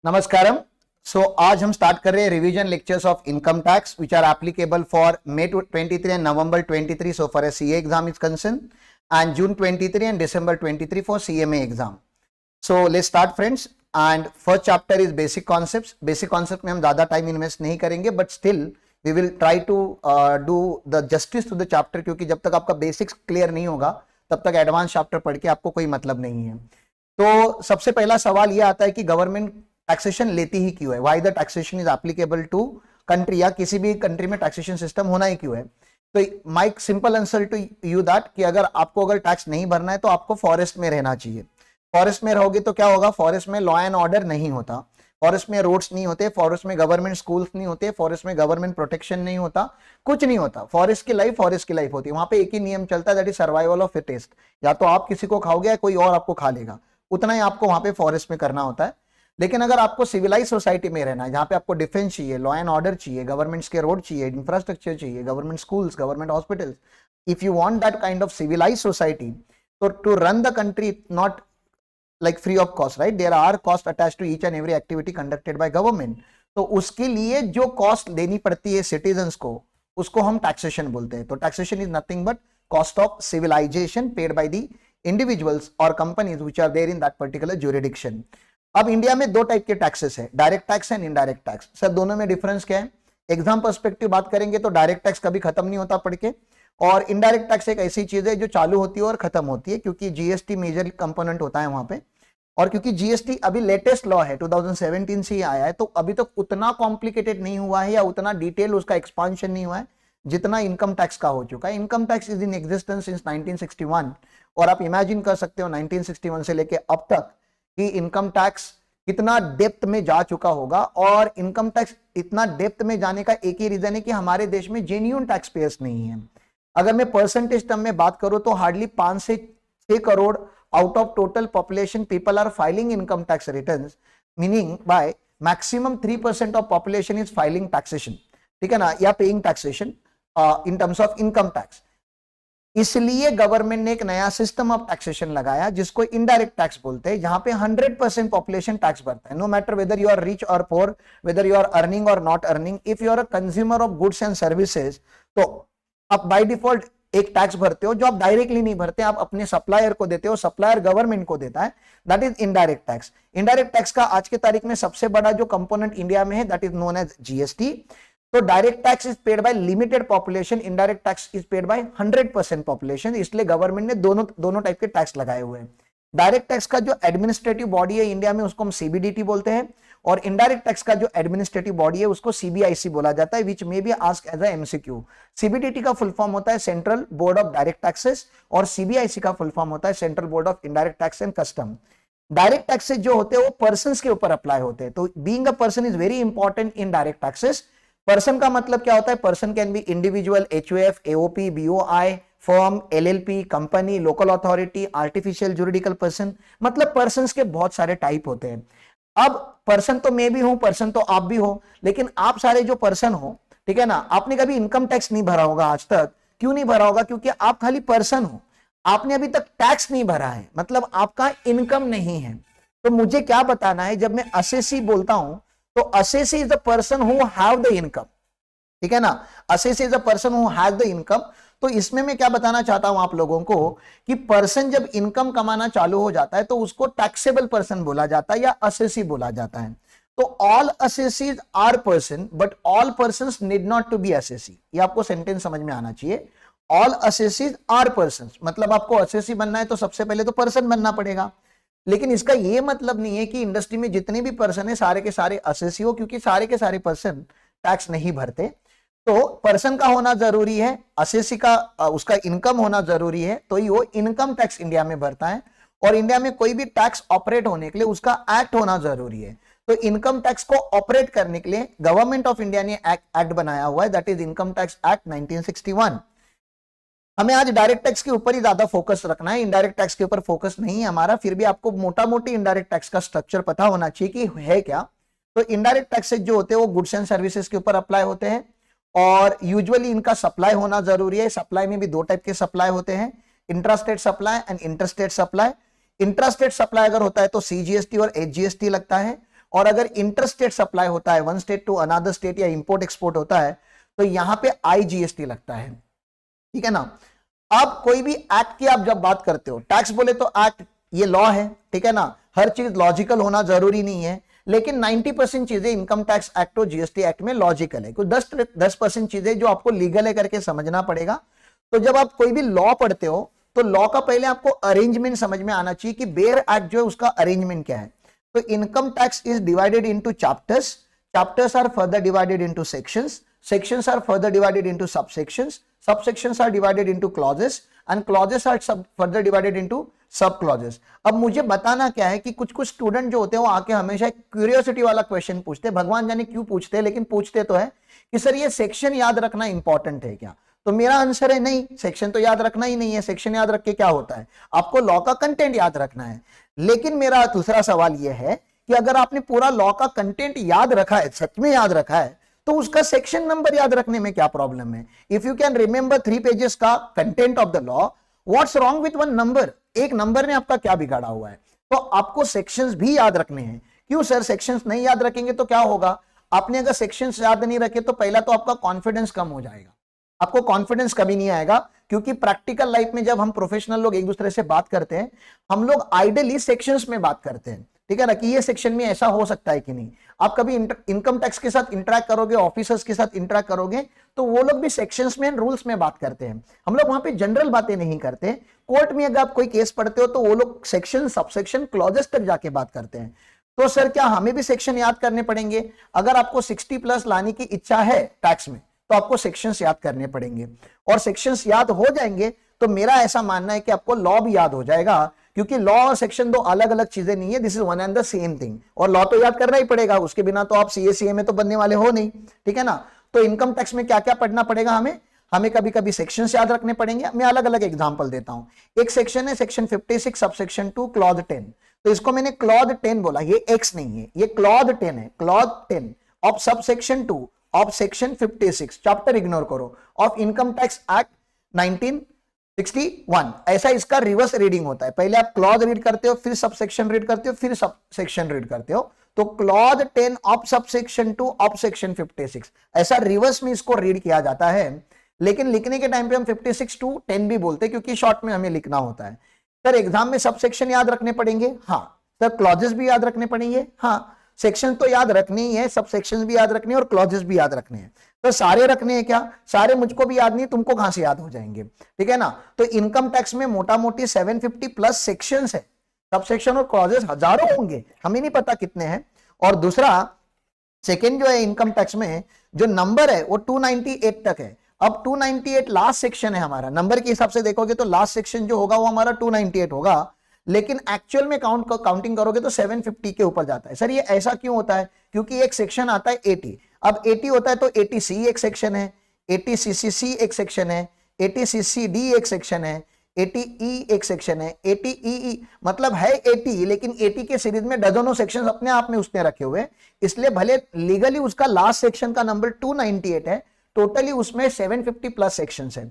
नमस्कारम। आज हम स्टार्ट कर रहे हैं revision lectures of income tax which are applicable for May 23 and November 23 so far as CA exam is concerned, and June 23 and December 23 for CMA exam. So let's start friends, and first chapter is basic concepts. Basic concept में हम ज़्यादा time invest नहीं करेंगे, but still we will try to do the justice to the chapter, क्योंकि जब तक आपका basics clear नहीं होगा तब तक एडवांस चैप्टर पढ़ के आपको कोई मतलब नहीं है। तो सबसे पहला सवाल ये आता है कि गवर्नमेंट टैक्सेशन लेती ही क्यों है, why the taxation is applicable to country, या किसी भी कंट्री में टैक्सेशन सिस्टम होना ही क्यों है। तो my simple answer to you that कि अगर टैक्स नहीं भरना है तो आपको फॉरेस्ट में रहना चाहिए। फॉरेस्ट में रहोगे तो क्या होगा, फॉरेस्ट में लॉ एंड ऑर्डर नहीं होता, फॉरेस्ट में रोड्स नहीं होते, फॉरेस्ट में गवर्नमेंट स्कूल्स नहीं होते, फॉरेस्ट में गवर्नमेंट प्रोटेक्शन नहीं होता, कुछ नहीं होता। फॉरेस्ट की लाइफ होती है। वहां पे एक ही नियम चलता है, that is survival of fittest. या तो आप किसी को खाओगे या कोई और आपको खा लेगा, उतना ही आपको वहां पे फॉरेस्ट में करना होता है। लेकिन अगर आपको सिविलाइज सोसाइटी में रहना है, जहां पे आपको डिफेंस चाहिए, लॉ एंड ऑर्डर चाहिए, गवर्नमेंट्स के रोड चाहिए, इंफ्रास्ट्रक्चर चाहिए, government schools, government hospitals, if you want that kind of civilize society, तो to run the country not like free of cost, right? There are cost attached to each and every activity conducted by government. तो उसके लिए जो cost देनी पड़ती है citizens को, उसको हम टैक्सेशन बोलते हैं। तो taxation is nothing but cost of civilization paid by the individuals और companies which are there in that particular jurisdiction. अब इंडिया में दो टाइप के टैक्सेस है, direct tax and indirect tax. Sir दोनों में डिफरेंस क्या है? एग्जाम पर्सपेक्टिव बात करेंगे तो डायरेक्ट टैक्स कभी खत्म नहीं होता पढ़ के, और इनडायरेक्ट टैक्स एक ऐसी चीज है जो चालू होती है और खत्म होती है, क्योंकि जीएसटी मेजर कंपोनेंट होता है वहां पे। और क्योंकि जीएसटी अभी लेटेस्ट लॉ है, 2017 से ही आया है, तो अभी तक उतना कॉम्प्लिकेटेड नहीं हुआ है या उतना डिटेल उसका एक्सपांशन नहीं हुआ है जितना इनकम टैक्स का हो चुका है। Income tax is in existence since 1961, और आप इमेजिन कर सकते हो 1961 से लेके अब तक कि इनकम टैक्स कितना डेप्थ में जा चुका होगा। और इनकम टैक्स इतना डेप्थ में जाने का एक ही रीजन है कि हमारे देश में जेन्युइन टैक्स पेयर्स नहीं है। अगर मैं परसेंटेज टर्म में बात करूं तो हार्डली 5 से 6 crore out of total population people are filing income tax returns, meaning by maximum 3% of population is filing taxation, ठीक है ना, या paying taxation in terms of income tax। इसलिए गवर्नमेंट ने एक नया सिस्टम ऑफ टैक्सेशन लगाया जिसको इनडायरेक्ट टैक्स बोलते हैं, जहां पे 100% पॉपुलेशन टैक्स भरता है, no matter whether you are rich और poor, whether you are earning और not earning. If you are a consumer of goods and services तो आप बाय डिफॉल्ट एक टैक्स भरते हो जो आप डायरेक्टली नहीं भरते, आप अपने सप्लायर को देते हो, सप्लायर गवर्नमेंट को देता है, that is indirect tax. Indirect tax का आज के तारीख में सबसे बड़ा जो कंपोनेंट इंडिया में है that is known as GST. तो direct tax is paid by limited population, indirect tax is paid by 100% population, इसलिए गवर्नमेंट ने दोनों टाइप के टैक्स लगाए हुए हैं। डायरेक्ट टैक्स का जो एडमिनिस्ट्रेटिव बॉडी है इंडिया में उसको हम सीबीडीटी बोलते हैं, और इनडायरेक्ट टैक्स का जो एडमिनिस्ट्रेटिव बॉडी है उसको सीबीआईसी बोला जाता है, which may be asked as a MCQ. CBDT का फुल फॉर्म होता है central board of direct taxes, और सीबीआईसी का फुल फॉर्म होता है central board of indirect tax and custom. Direct taxes जो होते हैं वो पर्संस के ऊपर अप्लाई होते हैं, तो being a person is very important in direct taxes. Person का मतलब क्या होता है? Person can be individual, HUF, AOP, BOI, firm, LLP, company, local authority, artificial juridical person, मतलब पर्संस के बहुत सारे टाइप होते हैं। अब पर्सन तो मैं भी हूं, पर्सन तो आप भी हो, लेकिन आप सारे जो पर्सन हो, ठीक है ना, आपने कभी इनकम टैक्स नहीं भरा होगा आज तक। क्यों नहीं भरा होगा? क्योंकि आप खाली पर्सन हो, आपने अभी तक टैक्स नहीं भरा है, मतलब आपका इनकम नहीं है। तो मुझे क्या बताना है, जब मैं असेसी बोलता हूं तो assessee is the person who have the income, ठीक है ना, assessee is the person who has the income. तो इसमें मैं क्या बताना चाहता हूं आप लोगों को कि पर्सन जब इनकम कमाना चालू हो जाता है तो उसको टैक्सेबल पर्सन बोला जाता है या असेसी बोला जाता है। तो all assessees are person but all persons need not to be assessee, ये आपको सेंटेंस समझ में आना चाहिए। ऑल असेसीज आर पर्सन्स, मतलब आपको असेसी बनना है तो सबसे पहले तो पर्सन बनना पड़ेगा, लेकिन इसका यह मतलब नहीं है कि इंडस्ट्री में जितने भी पर्सन है सारे के सारे असेसी हो, क्योंकि सारे के सारे पर्सन टैक्स नहीं भरते। तो पर्सन का होना जरूरी है, असेसी का उसका इनकम होना जरूरी है, तो ही वो इनकम टैक्स इंडिया में भरता है। और इंडिया में कोई भी टैक्स ऑपरेट होने के लिए उसका एक्ट होना जरूरी है। तो इनकम टैक्स को ऑपरेट करने के लिए गवर्नमेंट ऑफ इंडिया ने एक्ट बनाया हुआ है, that is income tax act 1961। हमें आज डायरेक्ट टैक्स के ऊपर ही ज्यादा फोकस रखना है, इनडायरेक्ट टैक्स के ऊपर फोकस नहीं है हमारा। फिर भी आपको मोटा मोटी इनडायरेक्ट टैक्स का स्ट्रक्चर पता होना चाहिए कि है क्या। तो इनडायरेक्ट टैक्सेस जो होते हैं वो गुड्स एंड सर्विसेज के ऊपर अप्लाई होते हैं, और यूजुअली इनका सप्लाई होना जरूरी है। सप्लाई में भी दो टाइप के सप्लाई होते हैं, intrastate supply and interstate supply. Intrastate supply अगर होता है तो सीजीएसटी और एचजीएसटी लगता है, और अगर इंटर स्टेट सप्लाई होता है, one state to another state या इंपोर्ट एक्सपोर्ट होता है, तो यहां पे IGST लगता है, ठीक है ना। अब कोई भी एक्ट की आप जब बात करते हो, टैक्स बोले तो एक्ट, ये लॉ है, ठीक है ना, हर चीज लॉजिकल होना जरूरी नहीं है, लेकिन 90% चीजें इनकम टैक्स एक्ट और GST एक्ट में लॉजिकल है, कुछ 10% चीजें जो आपको लीगल है करके समझना पड़ेगा। तो जब आप कोई भी लॉ पढ़ते हो तो लॉ का पहले आपको अरेंजमेंट समझ में आना चाहिए कि बेयर एक्ट जो है उसका अरेंजमेंट क्या है। तो income tax is divided into chapters, chapters are further divided into sections, sections are further divided into subsections, subsections are divided into clauses and clauses are further divided into सब clauses. अब मुझे बताना क्या है कि कुछ कुछ स्टूडेंट जो होते हैं वो आके हमेशा क्यूरियोसिटी वाला क्वेश्चन पूछते हैं, भगवान जाने क्यों पूछते हैं, लेकिन पूछते तो है कि सर ये सेक्शन याद रखना इंपॉर्टेंट है क्या। तो मेरा आंसर है नहीं, सेक्शन तो याद रखना ही नहीं है, सेक्शन याद रख के क्या होता है, आपको लॉ का कंटेंट याद रखना है। लेकिन मेरा दूसरा सवाल यह है कि अगर आपने पूरा लॉ का कंटेंट याद रखा है, सच में याद रखा है, तो उसका सेक्शन नंबर याद रखने में क्या प्रॉब्लम है। If you can remember 3 pages का content of the law, what's wrong with one number, एक नंबर ने आपका क्या बिगाड़ा हुआ है। तो आपको सेक्शंस भी याद रखने हैं। क्यों सर, सेक्शंस नहीं याद रखेंगे तो क्या होगा, आपने अगर सेक्शंस याद नहीं रखे तो पहला तो आपका कॉन्फिडेंस कम हो जाएगा, आपको कॉन्फिडेंस कभी नहीं आएगा, क्योंकि प्रैक्टिकल लाइफ में जब हम प्रोफेशनल लोग एक दूसरे से बात करते हैं, हम लोग आइडियली सेक्शंस में बात करते हैं, ठीक है ना, कि ये सेक्शन में ऐसा हो सकता है कि नहीं। आप कभी इनकम टैक्स के साथ इंटरेक्ट करोगे, ऑफिसर्स के साथ इंटरेक्ट करोगे, तो वो लोग भी सेक्शंस में रूल्स में बात करते हैं, हम लोग वहां पे जनरल बातें नहीं करते। कोर्ट में अगर आप कोई केस पढ़ते हो तो वो लोग सेक्शन, सबसेक्शन, क्लॉजेस तक जाके बात करते हैं। तो सर क्या हमें भी सेक्शन याद करने पड़ेंगे? अगर आपको 60+ लाने की इच्छा है टैक्स में, तो आपको सेक्शंस याद करने पड़ेंगे, और सेक्शंस याद हो जाएंगे तो मेरा ऐसा मानना है कि आपको लॉ भी याद हो जाएगा, क्योंकि लॉ और सेक्शन दो अलग अलग चीजें नहीं है, this is one and the same thing. और लॉ तो याद करना ही पड़ेगा, उसके बिना तो आप CA में तो बनने वाले हो नहीं, ठीक है ना। तो इनकम टैक्स में क्या क्या पढ़ना पड़ेगा हमें कभी कभी सेक्शंस याद रखने पड़ेंगे। मैं अलग अलग एग्जांपल देता हूं। एक सेक्शन है सेक्शन 56 सबसेक्शन 2 क्लॉज 10, तो इसको मैंने क्लॉज 10 बोला, ये एक्स नहीं है, ये क्लॉज 10 है, clause 10 of subsection 2 of section 56, chapter ignore करो, ऑफ इनकम टैक्स एक्ट 1961। ऐसा इसका रिवर्स रीडिंग होता है, पहले आप क्लॉज रीड करते हो, फिर सबसेक्शन रीड करते हो, फिर सबसेक्शन रीड करते हो। तो clause 10 of subsection 2 of section 56, ऐसा रिवर्स में इसको रीड किया जाता है। लेकिन लिखने के टाइम पे हम 56 to 10 भी बोलते हैं, क्योंकि शॉर्ट में हमें लिखना होता है। सर एग्जाम में सबसेक्शन याद रखने पड़ेंगे, हाँ। सर क्लॉजेस भी याद रखने पड़ेंगे, हाँ। सेक्शन तो याद रखने ही है, सब सेक्शन भी याद रखने हैं और क्लॉजेस भी याद रखने हैं। तो सारे रखने हैं क्या? सारे मुझको भी याद नहीं, तुमको कहां से याद हो जाएंगे, ठीक है ना। तो इनकम टैक्स में मोटा मोटी 750+ सेक्शंस है, सब सेक्शन और क्लॉजेस हजारों होंगे, हमें नहीं पता कितने हैं। और दूसरा सेकेंड जो है इनकम टैक्स में जो नंबर है वो 298 तक है। अब 298 लास्ट सेक्शन है हमारा, नंबर के हिसाब से देखोगे तो लास्ट सेक्शन जो होगा वो हमारा 298 होगा, लेकिन एक्चुअल में काउंटिंग करोगे तो 750 के ऊपर जाता है। सर ये ऐसा क्यों होता है? क्योंकि एक सेक्शन आता है 80, अब 80 होता है तो 80C एक सेक्शन है, 80CCC एक सेक्शन है, 80CCD एक सेक्शन है, 80E एक सेक्शन है, 80EE मतलब है 80, लेकिन 80 के सीरीज में डजनों सेक्शन अपने आप में उसने रखे हुए, इसलिए भले लीगली उसका लास्ट सेक्शन का नंबर 298 है, टोटली उसमें 750+ सेक्शंस है।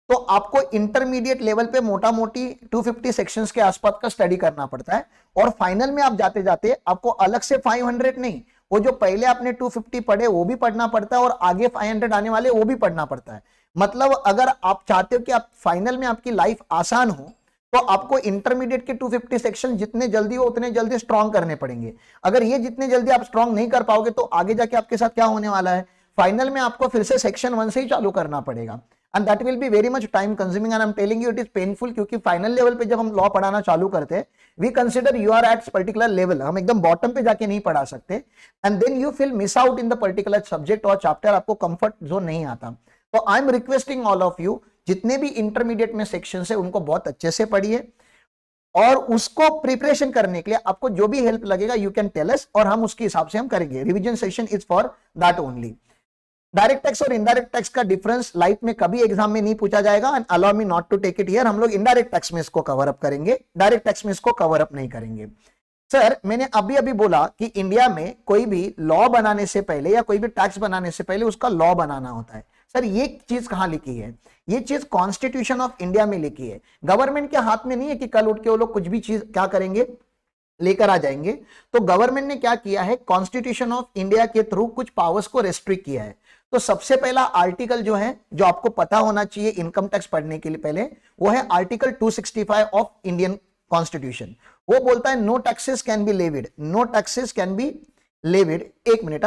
तो आपको इंटरमीडिएट लेवल पे मोटा मोटी 250 सेक्शंस के आसपास का स्टडी करना पड़ता है, और फाइनल में आप जाते जाते आपको अलग से 500 नहीं, वो जो पहले आपने 250 पढ़े वो भी पढ़ना पड़ता है, और आगे 500 आने वाले वो भी पढ़ना पड़ता है। मतलब अगर आप चाहते हो कि आप फाइनल में आपकी लाइफ आसान हो, तो आपको इंटरमीडिएट के 250 सेक्शन जितने जल्दी हो उतने जल्दी स्ट्रॉन्ग करने पड़ेंगे। अगर ये जितने जल्दी आप स्ट्रॉन्ग नहीं कर पाओगे तो आगे जाके आपके साथ क्या होने वाला है, फाइनल में आपको फिर से सेक्शन 1 से ही चालू करना पड़ेगा, and that will be very much time consuming, and I am telling you it is painful. क्योंकि फाइनल लेवल पे जब हम लॉ पढ़ाना चालू करते हैं, we consider you are at particular level, हम एकदम बॉटम पे जाके नहीं पढ़ा सकते, and then you feel miss out in the particular subject और चैप्टर, आपको कंफर्ट जोन नहीं आता। तो I am requesting all of you, जितने भी इंटरमीडिएट में सेक्शन है उनको बहुत अच्छे से पढ़िए, और उसको प्रिपरेशन करने के लिए आपको जो भी हेल्प लगेगा यू कैन टेल अस, और हम उसके हिसाब से हम करेंगे। Revision session is for that only. Direct tax और इनडायरेक्ट टैक्स का डिफरेंस लाइफ में कभी एग्जाम में नहीं पूछा जाएगा, and allow me not to take it here. हम लोग इनडायरेक्ट टैक्स में इसको कवर अप करेंगे, डायरेक्ट टैक्स में इसको कवर अप नहीं करेंगे। सर मैंने अभी अभी बोला कि इंडिया में कोई भी लॉ बनाने से पहले या कोई भी टैक्स बनाने से पहले उसका लॉ बनाना होता है। सर ये चीज कहां लिखी है? ये चीज कॉन्स्टिट्यूशन ऑफ इंडिया में लिखी है। गवर्नमेंट के हाथ में नहीं है कि कल उठ के वो लोग कुछ भी चीज क्या करेंगे, लेकर आ जाएंगे। तो गवर्नमेंट ने क्या किया है, कॉन्स्टिट्यूशन ऑफ इंडिया के थ्रू कुछ पावर्स को रेस्ट्रिक्ट किया है। तो सबसे पहला आर्टिकल जो है, जो आपको पता होना चाहिए इनकम टैक्स पढ़ने के लिए पहले, वो है आर्टिकल 265 ऑफ इंडियन कॉन्स्टिट्यूशन। वो बोलता है no taxes can be levied, no taxes can be levied. एक मिनट,